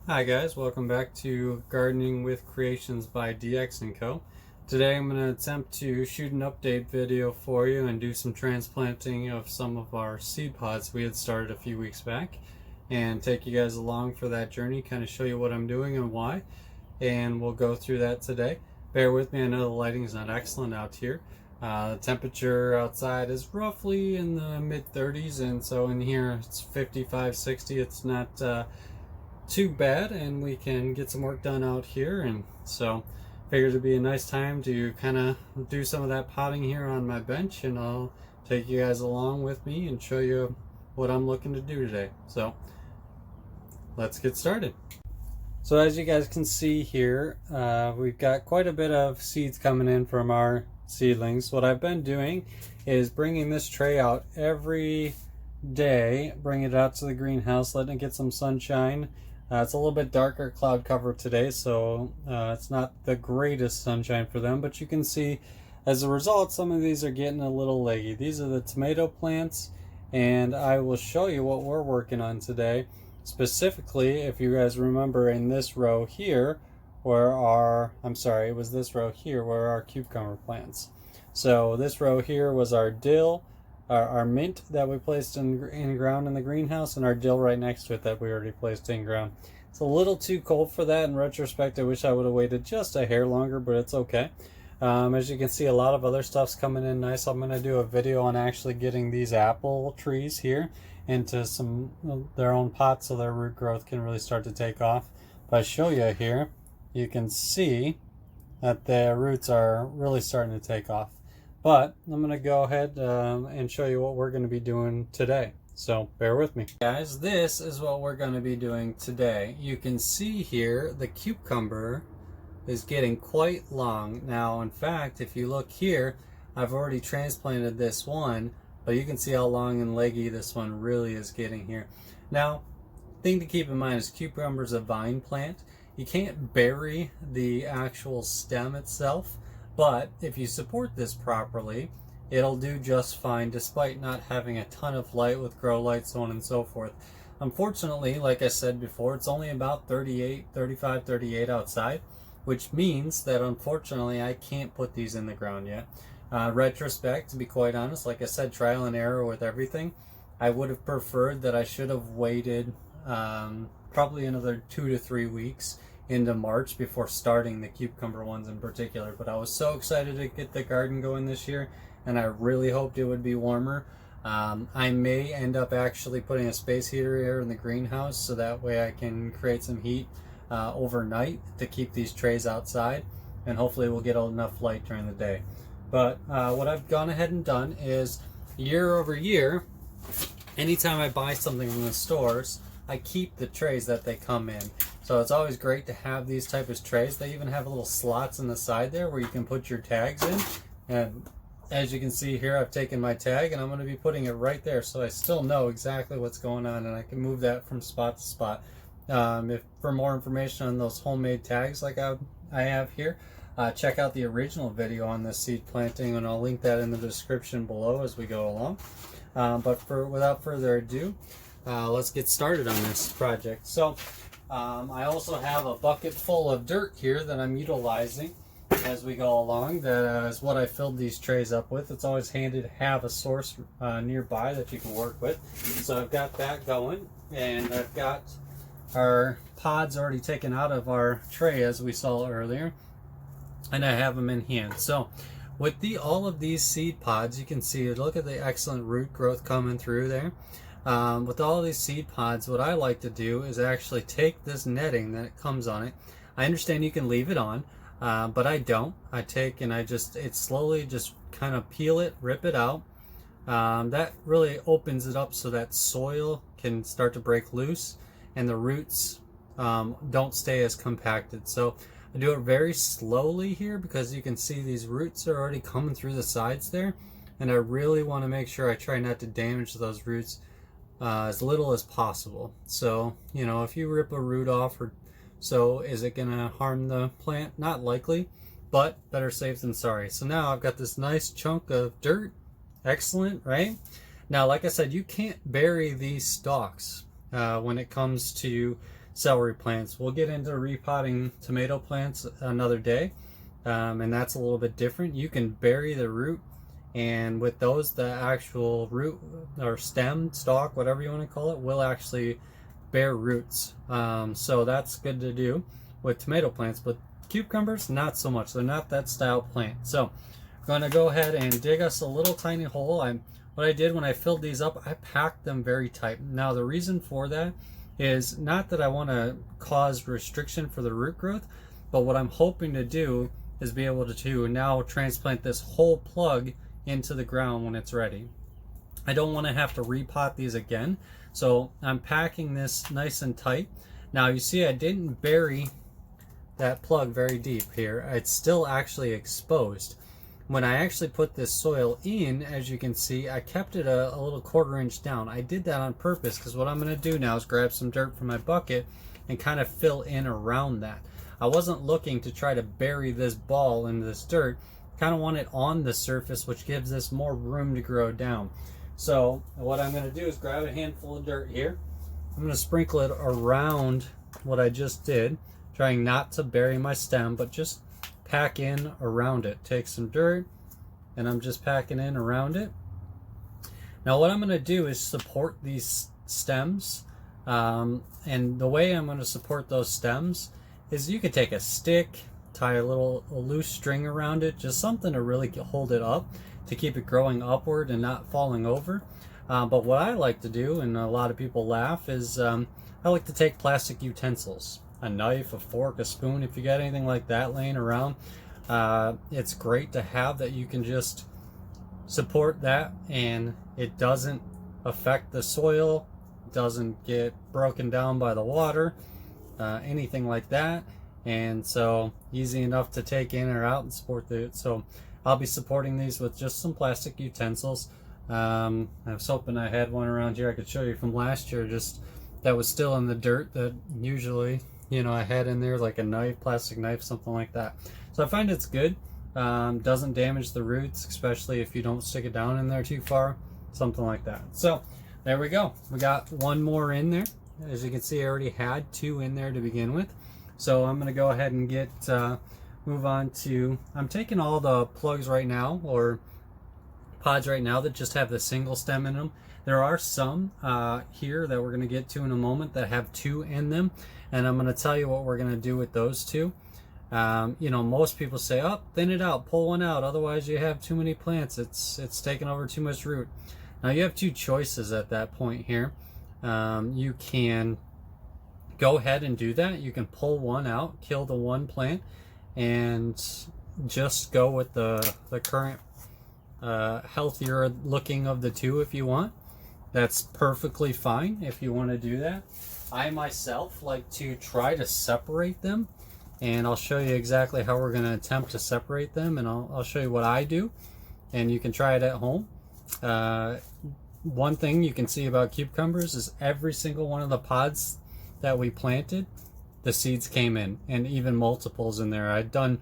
Hi guys, welcome back to Gardening with Creations by DX & Co. Today I'm going to attempt to shoot an update video for you and do some transplanting of some of our seed pods we had started a few weeks back and take you guys along for that journey, kind of show you what I'm doing and why, and we'll go through that today. Bear with me, I know the lighting is not excellent out here. The temperature outside is roughly in the mid 30s, and so in here it's 55, 60. It's not too bad, and we can get some work done out here, and so figured it'd be a nice time to kind of do some of that potting here on my bench, and I'll take you guys along with me and show you what I'm looking to do today. So let's get started. So as you guys can see here, we've got quite a bit of seeds coming in from our seedlings. What I've been doing is bringing this tray out every day, bringing it out to the greenhouse, letting it get some sunshine. It's a little bit darker cloud cover today, so it's not the greatest sunshine for them, but you can see as a result some of these are getting a little leggy. These are the tomato plants, and I will show you what we're working on today. Specifically, if you guys remember, in this row here where our, it was this row here where our cucumber plants. So this row here was our dill, our mint that we placed in ground in the greenhouse, and our dill right next to it that we already placed in ground. It's a little too cold for that. In retrospect, I wish I would have waited just a hair longer, but it's okay. As you can see, a lot of other stuff's coming in nice. I'm going to do a video on actually getting these apple trees here into their own pots so their root growth can really start to take off. If I show you here, you can see that the roots are really starting to take off. But I'm going to go ahead and show you what we're going to be doing today. So bear with me. Guys, this is what we're going to be doing today. You can see here the cucumber is getting quite long. Now, in fact, if you look here, I've already transplanted this one, but you can see how long and leggy this one really is getting here. Now, thing to keep in mind is cucumber is a vine plant. You can't bury the actual stem itself, but if you support this properly, it'll do just fine despite not having a ton of light with grow lights, so on and so forth. Unfortunately, like I said before, it's only about 35, 38 outside, which means that unfortunately I can't put these in the ground yet. Retrospect, to be quite honest, like I said, trial and error with everything. I would have preferred that I should have waited probably another 2 to 3 weeks into March before starting the cucumber ones in particular, but I was so excited to get the garden going this year, and I really hoped it would be warmer. I may end up actually putting a space heater here in the greenhouse so that way I can create some heat overnight to keep these trays outside, and hopefully we'll get enough light during the day. But what I've gone ahead and done is, year over year, anytime I buy something from the stores, I keep the trays that they come in. So it's always great to have these type of trays. They even have little slots in the side there where you can put your tags in. And as you can see here, I've taken my tag and I'm going to be putting it right there, so I still know exactly what's going on and I can move that from spot to spot. If for more information on those homemade tags like I have here, check out the original video on this seed planting, and I'll link that in the description below as we go along. But without further ado, let's get started on this project. So I also have a bucket full of dirt here that I'm utilizing as we go along. That is what I filled these trays up with. It's always handy to have a source nearby that you can work with. So I've got that going, and I've got our pods already taken out of our tray as we saw earlier, and I have them in hand. So with all of these seed pods, you can see, look at the excellent root growth coming through there. With all of these seed pods, what I like to do is actually take this netting that comes on it. I understand you can leave it on, but I don't. I take and it slowly just kind of peel it, rip it out. That really opens it up so that soil can start to break loose and the roots don't stay as compacted. So I do it very slowly here because you can see these roots are already coming through the sides there, and I really want to make sure I try not to damage those roots as little as possible. So, you know, if you rip a root off or so, is it going to harm the plant? Not likely, but better safe than sorry. So now I've got this nice chunk of dirt. Excellent, right? Now, like I said, you can't bury these stalks when it comes to celery plants. We'll get into repotting tomato plants another day, and that's a little bit different. You can bury the root, and with those, the actual root or stem, stalk, whatever you want to call it, will actually bear roots. So that's good to do with tomato plants, but cucumbers, not so much. They're not that style plant. So I'm going to go ahead and dig us a little tiny hole. What I did when I filled these up, I packed them very tight. Now the reason for that is not that I want to cause restriction for the root growth, but what I'm hoping to do is be able to now transplant this whole plug into the ground when it's ready. I don't want to have to repot these again, so I'm packing this nice and tight. Now you see I didn't bury that plug very deep here. It's still actually exposed. When I actually put this soil in, as you can see, I kept it a little 1/4 inch down. I did that on purpose because what I'm going to do now is grab some dirt from my bucket and kind of fill in around that. I wasn't looking to try to bury this ball in this dirt. Kind of want it on the surface, which gives this more room to grow down. So what I'm going to do is grab a handful of dirt here. I'm going to sprinkle it around what I just did, trying not to bury my stem, but just pack in around it. Take some dirt, and I'm just packing in around it. Now what I'm going to do is support these stems, and the way I'm going to support those stems is you could take a stick, tie a loose string around it, just something to really hold it up, to keep it growing upward and not falling over. But what I like to do, and a lot of people laugh, is I like to take plastic utensils. A knife, a fork, a spoon, if you got anything like that laying around, it's great to have that. You can just support that and it doesn't affect the soil, doesn't get broken down by the water, anything like that. And so easy enough to take in or out and support it. So I'll be supporting these with just some plastic utensils. I was hoping I had one around here I could show you from last year, just that was still in the dirt, that usually, you know, I had in there, like a knife, plastic knife, something like that. So I find it's good. Doesn't damage the roots, especially if you don't stick it down in there too far, something like that. So there we go. We got one more in there. As you can see, I already had 2 in there to begin with. So I'm going to go ahead and move on to, I'm taking all the plugs right now, or pods right now, that just have the single stem in them. There are some here that we're going to get to in a moment that have 2 in them, and I'm going to tell you what we're going to do with those 2. You know, most people say, oh, thin it out, pull one out, otherwise you have too many plants, it's taking over too much root. Now you have 2 choices at that point here. You can go ahead and do that. You can pull one out, kill the one plant, and just go with the current healthier looking of the 2 if you want. That's perfectly fine if you want to do that. I myself like to try to separate them, and I'll show you exactly how we're going to attempt to separate them, and I'll show you what I do, and you can try it at home. One thing you can see about cucumbers is every single one of the pods that we planted, the seeds came in, and even multiples in there. I'd done,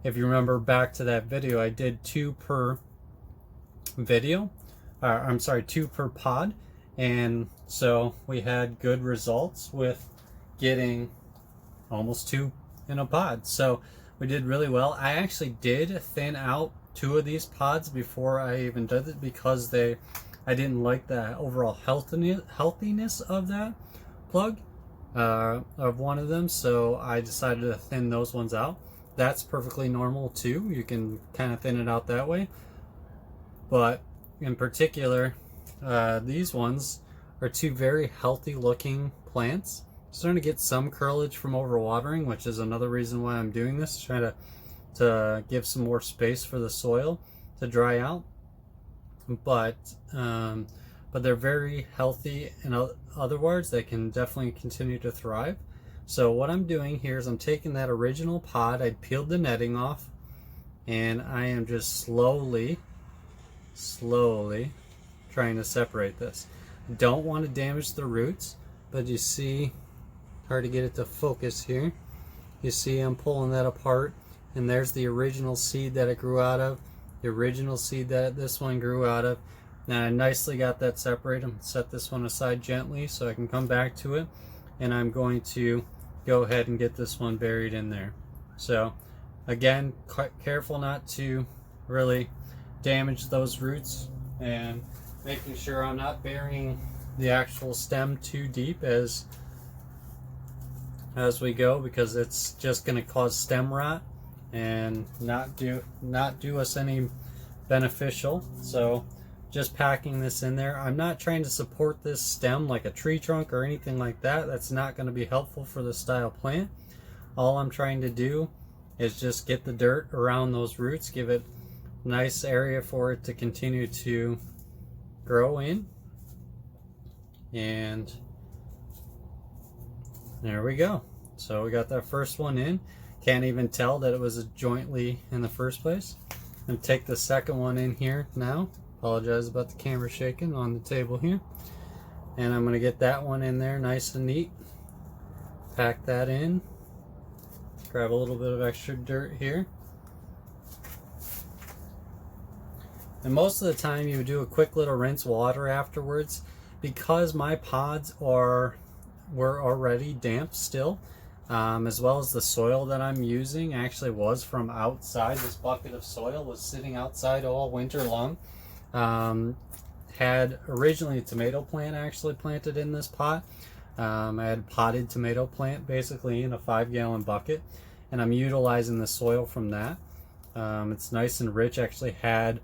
if you remember back to that video, I did 2 per video, I'm sorry, 2 per pod, and so we had good results with getting almost 2 in a pod. So we did really well. I actually did thin out 2 of these pods before I even did it, because I didn't like the overall healthiness of that plug, of one of them, so I decided to thin those ones out. That's perfectly normal too. You can kind of thin it out that way, but in particular, these ones are 2 very healthy looking plants. Starting to get some curlage from overwatering, which is another reason why I'm doing this, trying to give some more space for the soil to dry out. But they're very healthy. In other words, they can definitely continue to thrive. So what I'm doing here is I'm taking that original pod, I peeled the netting off, and I am just slowly trying to separate this. Don't want to damage the roots, but you see, hard to get it to focus here. You see I'm pulling that apart, and there's the original seed that it grew out of, the original seed that this one grew out of. Now I nicely got that separated. I'm set this one aside gently so I can come back to it. and I'm going to go ahead and get this one buried in there. So again, careful not to really damage those roots, and making sure I'm not burying the actual stem too deep as we go, because it's just going to cause stem rot and not do us any beneficial. So just packing this in there. I'm not trying to support this stem like a tree trunk or anything like that. That's not going to be helpful for this style plant. All I'm trying to do is just get the dirt around those roots, give it a nice area for it to continue to grow in. And there we go. So we got that first one in. Can't even tell that it was a jointly in the first place. I'm going to take the second one in here now. Apologize about the camera shaking on the table here. And I'm going to get that one in there nice and neat. Pack that in. Grab a little bit of extra dirt here. And most of the time you would do a quick little rinse water afterwards. Because my pods were already damp still, as well as the soil that I'm using actually was from outside. This bucket of soil was sitting outside all winter long. Had originally a tomato plant actually planted in this pot. I had a potted tomato plant basically in a 5-gallon bucket, and I'm utilizing the soil from that. It's nice and rich. Actually had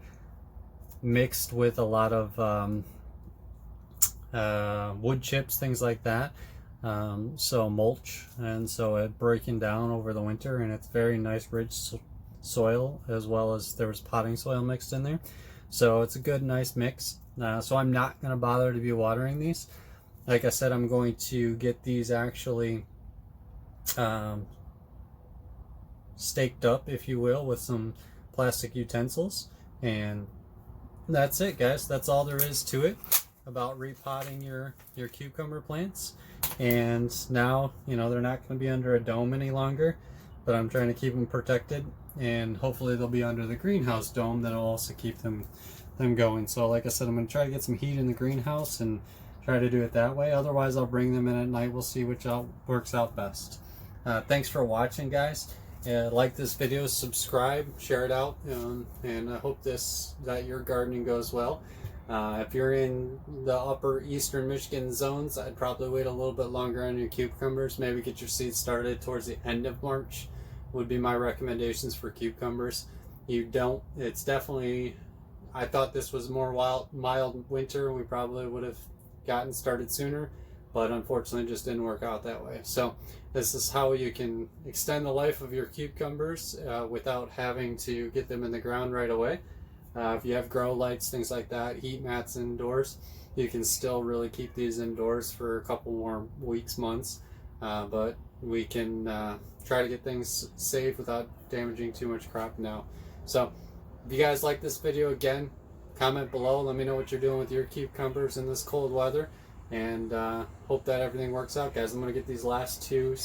mixed with a lot of wood chips, things like that, so mulch, and so it breaking down over the winter, and it's very nice rich soil, as well as there was potting soil mixed in there, so it's a good nice mix. So I'm not going to bother to be watering these. Like I said, I'm going to get these actually staked up, if you will, with some plastic utensils, and that's it, guys. That's all there is to it about repotting your cucumber plants. And now, you know, they're not going to be under a dome any longer, but I'm trying to keep them protected, and hopefully they'll be under the greenhouse dome that'll also keep them going. So like I said, I'm going to try to get some heat in the greenhouse and try to do it that way. Otherwise I'll bring them in at night. We'll see which works out best. Thanks for watching, guys. Like this video, subscribe, share it out, and I hope that your gardening goes well. If you're in the upper eastern Michigan zones, I'd probably wait a little bit longer on your cucumbers. Maybe get your seeds started towards the end of March would be my recommendations for cucumbers. It's definitely, I thought this was more mild winter, and we probably would have gotten started sooner, but unfortunately it just didn't work out that way. So this is how you can extend the life of your cucumbers without having to get them in the ground right away. If you have grow lights, things like that, heat mats indoors, you can still really keep these indoors for a couple more weeks, months, but we can try to get things safe without damaging too much crop now. So if you guys like this video, again, comment below, let me know what you're doing with your cucumbers in this cold weather, and hope that everything works out, guys. I'm going to get these last two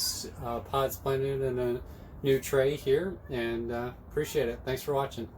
pods planted in a new tray here, and appreciate it. Thanks for watching.